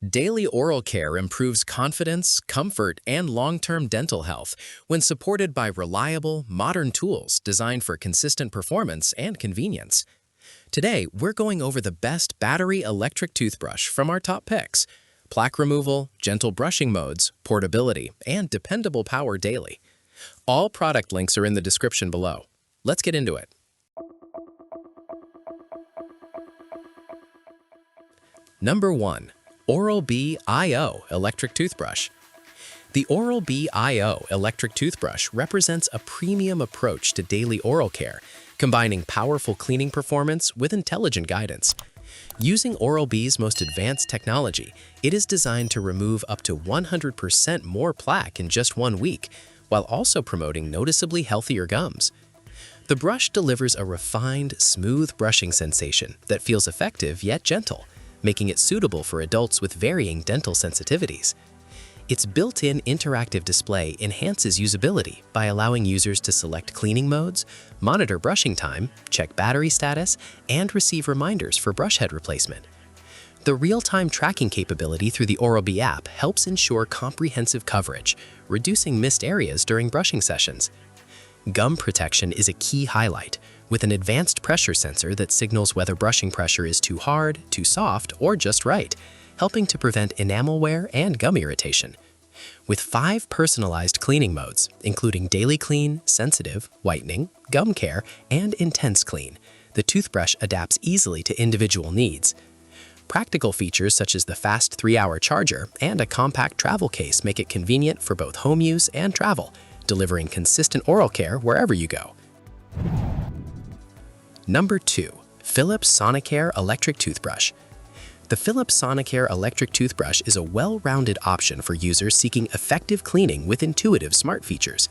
Daily oral care improves confidence, comfort, and long-term dental health when supported by reliable, modern tools designed for consistent performance and convenience. Today, we're going over the best battery electric toothbrush from our top picks: plaque removal, gentle brushing modes, portability, and dependable power daily. All product links are in the description below. Let's get into it. Number 1. OralB iO Electric Toothbrush. The OralB iO electric toothbrush represents a premium approach to daily oral care, combining powerful cleaning performance with intelligent guidance. Using OralB's most advanced technology, it is designed to remove up to 100% more plaque in just 1 week, while also promoting noticeably healthier gums. The brush delivers a refined, smooth brushing sensation that feels effective yet gentle, making it suitable for adults with varying dental sensitivities. Its built-in interactive display enhances usability by allowing users to select cleaning modes, monitor brushing time, check battery status, and receive reminders for brush head replacement. The real-time tracking capability through the OralB app helps ensure comprehensive coverage, reducing missed areas during brushing sessions. Gum protection is a key highlight, with an advanced pressure sensor that signals whether brushing pressure is too hard, too soft, or just right, helping to prevent enamel wear and gum irritation. With 5 personalized cleaning modes, including Daily Clean, Sensitive, Whitening, Gum Care, and Intense Clean, the toothbrush adapts easily to individual needs. Practical features such as the fast 3-hour charger and a compact travel case make it convenient for both home use and travel, delivering consistent oral care wherever you go. Number 2. Philips Sonicare Electric Toothbrush. The Philips Sonicare electric toothbrush is a well-rounded option for users seeking effective cleaning with intuitive smart features.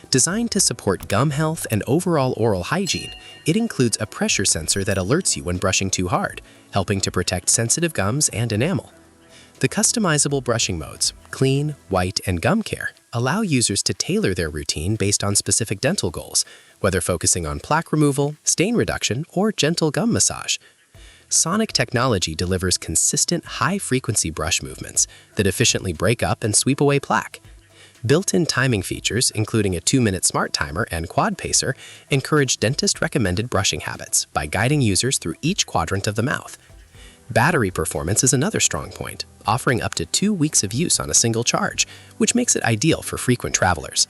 Designed to support gum health and overall oral hygiene, it includes a pressure sensor that alerts you when brushing too hard, helping to protect sensitive gums and enamel. The customizable brushing modes, Clean, White, and Gum Care, allow users to tailor their routine based on specific dental goals, whether focusing on plaque removal, stain reduction, or gentle gum massage. Sonic technology delivers consistent, high-frequency brush movements that efficiently break up and sweep away plaque. Built-in timing features, including a 2-minute smart timer and quad pacer, encourage dentist-recommended brushing habits by guiding users through each quadrant of the mouth. Battery performance is another strong point, offering up to 2 weeks of use on a single charge, which makes it ideal for frequent travelers.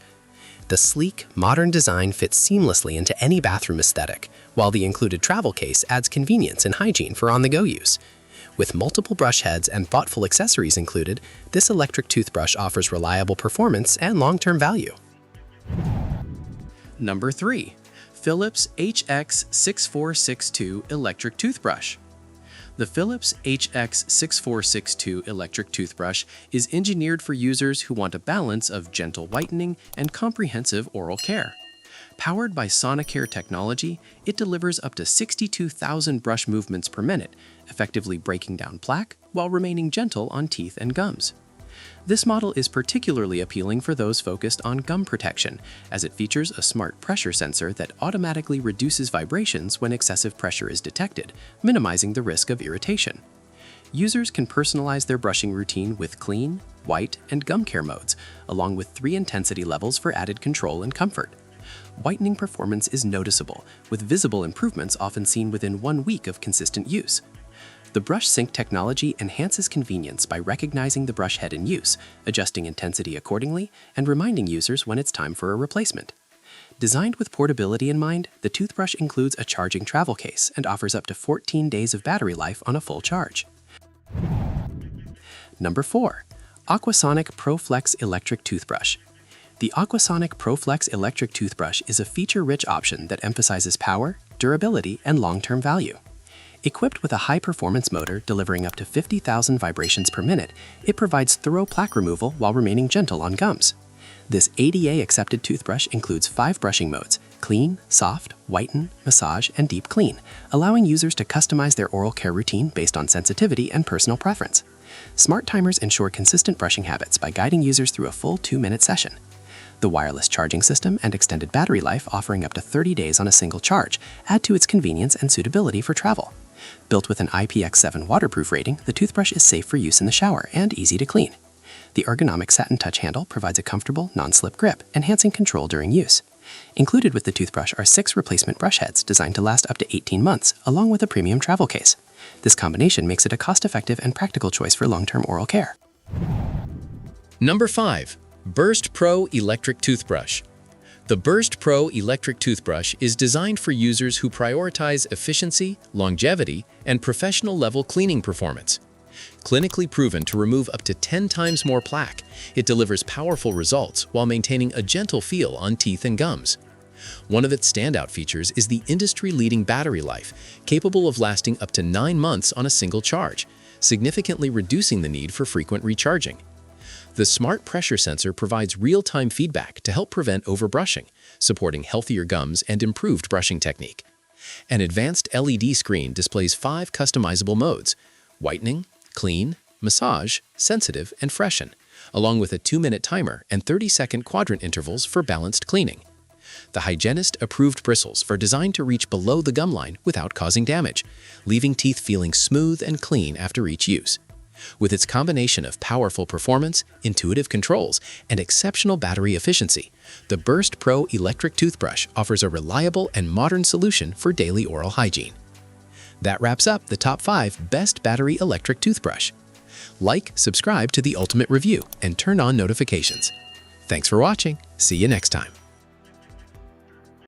The sleek, modern design fits seamlessly into any bathroom aesthetic, while the included travel case adds convenience and hygiene for on-the-go use. With multiple brush heads and thoughtful accessories included, this electric toothbrush offers reliable performance and long-term value. Number 3. Philips HX6462 Electric Toothbrush. The Philips HX6462 electric toothbrush is engineered for users who want a balance of gentle whitening and comprehensive oral care. Powered by Sonicare technology, it delivers up to 62,000 brush movements per minute, effectively breaking down plaque while remaining gentle on teeth and gums. This model is particularly appealing for those focused on gum protection, as it features a smart pressure sensor that automatically reduces vibrations when excessive pressure is detected, minimizing the risk of irritation. Users can personalize their brushing routine with Clean, White, and Gum Care modes, along with 3 intensity levels for added control and comfort. Whitening performance is noticeable, with visible improvements often seen within 1 week of consistent use. The brush sync technology enhances convenience by recognizing the brush head in use, adjusting intensity accordingly, and reminding users when it's time for a replacement. Designed with portability in mind, the toothbrush includes a charging travel case and offers up to 14 days of battery life on a full charge. Number 4. Aquasonic Prolex Electric Toothbrush. The Aquasonic Prolex Electric Toothbrush is a feature-rich option that emphasizes power, durability, and long-term value. Equipped with a high-performance motor delivering up to 50,000 vibrations per minute, it provides thorough plaque removal while remaining gentle on gums. This ADA-accepted toothbrush includes 5 brushing modes: Clean, Soft, Whiten, Massage, and Deep Clean, allowing users to customize their oral care routine based on sensitivity and personal preference. Smart timers ensure consistent brushing habits by guiding users through a full 2-minute session. The wireless charging system and extended battery life, offering up to 30 days on a single charge, add to its convenience and suitability for travel. Built with an IPX7 waterproof rating, the toothbrush is safe for use in the shower and easy to clean. The ergonomic satin touch handle provides a comfortable, non-slip grip, enhancing control during use. Included with the toothbrush are 6 replacement brush heads designed to last up to 18 months, along with a premium travel case. This combination makes it a cost-effective and practical choice for long-term oral care. Number 5. Burst Pro Electric Toothbrush. The Burst Pro Electric Toothbrush is designed for users who prioritize efficiency, longevity, and professional-level cleaning performance. Clinically proven to remove up to 10 times more plaque, it delivers powerful results while maintaining a gentle feel on teeth and gums. One of its standout features is the industry-leading battery life, capable of lasting up to 9 months on a single charge, significantly reducing the need for frequent recharging. The smart pressure sensor provides real-time feedback to help prevent overbrushing, supporting healthier gums and improved brushing technique. An advanced LED screen displays 5 customizable modes: whitening, clean, massage, sensitive, and freshen, along with a 2-minute timer and 30-second quadrant intervals for balanced cleaning. The hygienist-approved bristles are designed to reach below the gum line without causing damage, leaving teeth feeling smooth and clean after each use. With its combination of powerful performance, intuitive controls, and exceptional battery efficiency, the Burst Pro Electric Toothbrush offers a reliable and modern solution for daily oral hygiene. That wraps up the top 5 best battery electric toothbrush. Like, subscribe to The Ultimate Review, and turn on notifications. Thanks for watching. See you next time.